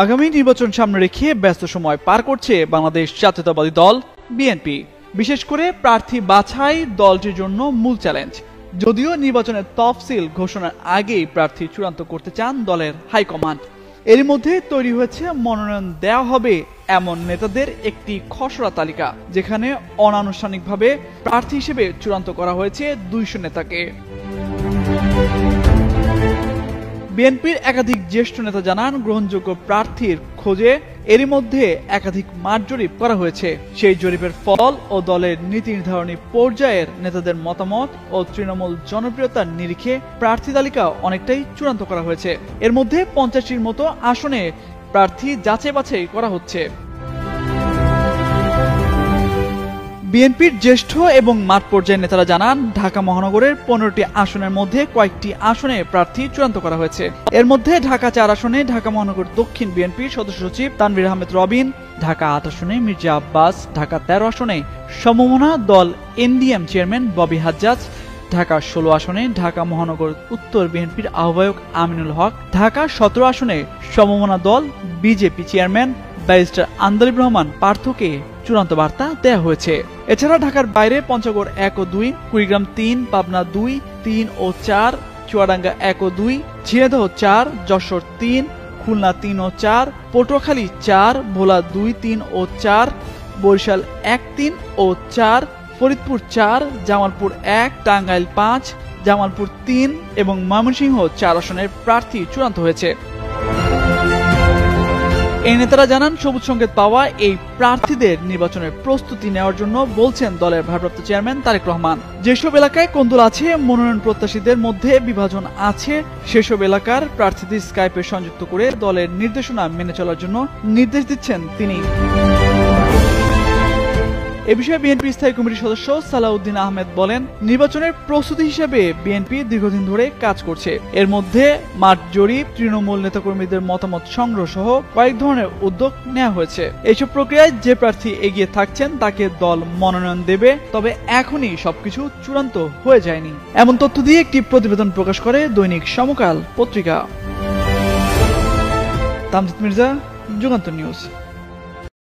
আগামী নির্বাচন সামনে রেখে ব্যস্ত সময় পার করছে বাংলাদেশ জাতীয়তাবাদী দল বিএনপি। বিশেষ করে প্রার্থী বাছাই দলটির জন্য মূল চ্যালেঞ্জ। যদিও নির্বাচনের তফসিল ঘোষণার আগেই প্রার্থী চূড়ান্ত করতে চান দলের হাইকমান্ড। এর মধ্যে তৈরি হয়েছে মনোনয়ন দেওয়া হবে এমন নেতাদের একটি খসড়া তালিকা, যেখানে অনানুষ্ঠানিকভাবে প্রার্থী হিসেবে চূড়ান্ত করা হয়েছে 200 নেতাকে। বিএনপির একাধিক জ্যেষ্ঠ নেতা জানান, গ্রহণযোগ্য প্রার্থীর খোঁজে এরই মধ্যে একাধিক মাঠ জরিপ করা হয়েছে। সেই জরিপের ফল ও দলের নীতি নির্ধারণী পর্যায়ের নেতাদের মতামত ও তৃণমূল জনপ্রিয়তার নিরিখে প্রার্থী তালিকা অনেকটাই চূড়ান্ত করা হয়েছে। এর মধ্যে 50টির মতো আসনে প্রার্থী যাচাই বাছাই করা হচ্ছে। বিএনপির জ্যেষ্ঠ এবং মাঠ পর্যায়ের নেতারা জানান, ঢাকা মহানগরের 15টি আসনের মধ্যে কয়েকটি আসনে প্রার্থী চূড়ান্ত করা হয়েছে। এর মধ্যে ঢাকা 4 আসনে ঢাকা মহানগর দক্ষিণ বিএনপির সদস্য সচিব তানভীর আহমেদ রবিন, ঢাকা 8 আসনে মির্জা আব্বাস, ঢাকা 13 আসনে সমমনা দল এনডিএম চেয়ারম্যান ববি হাজ্জাজ, ঢাকা 16 আসনে ঢাকা মহানগর উত্তর বিএনপির আহ্বায়ক আমিনুল হক, ঢাকা 17 আসনে সমমনা দল BJP chairman barrister Andalib Rahman পার্থকে চূড়ান্ত বার্তা দেওয়া হয়েছে। এছাড়া ঢাকার বাইরে পঞ্চগড় 1 ও 2, কুড়িগ্রাম 3, পাবনা 2, 3 ও 4, চুয়াডাঙ্গা 1 ও 2, ঝিনাইদহ 4, যশোর 3, খুলনা 3 ও 4, পটুয়াখালী 4, ভোলা 2, 3 ও 4, বরিশাল 1, 3 ও 4, ফরিদপুর 4, জামালপুর 1, টাঙ্গাইল 5, জামালপুর 3 এবং ময়মনসিংহ 4 আসনের প্রার্থী চূড়ান্ত হয়েছে। এই নেতারা জানান, সবুজ সংকেত পাওয়া এই প্রার্থীদের নির্বাচনের প্রস্তুতি নেওয়ার জন্য বলছেন দলের ভারপ্রাপ্ত চেয়ারম্যান তারেক রহমান। যেসব এলাকায় কোন্দল আছে, মনোনয়ন প্রত্যাশীদের মধ্যে বিভাজন আছে, সেসব এলাকার প্রার্থীদের স্কাইপে সংযুক্ত করে দলের নির্দেশনা মেনে চলার জন্য নির্দেশ দিচ্ছেন তিনি। এ বিষয়ে বিএনপি স্থায়ী কমিটির সদস্য সালাউদ্দিন আহমেদ বলেন, নির্বাচনের প্রস্তুতি হিসেবে বিএনপি দীর্ঘদিন ধরে কাজ করছে। এর মধ্যে মাঠ জরিপ, তৃণমূল নেতাকর্মীদের মতামত সংগ্রহ সহ কয়েক ধরনের উদ্যোগ নেওয়া হয়েছে। এইসব প্রক্রিয়ায় যে প্রার্থী এগিয়ে থাকছেন তাকে দল মনোনয়ন দেবে, তবে এখনই সবকিছু চূড়ান্ত হয়ে যায়নি। এমন তথ্য দিয়ে একটি প্রতিবেদন প্রকাশ করে দৈনিক সমকাল পত্রিকা। তামজিদ মির্জা, যুগান্তর নিউজ।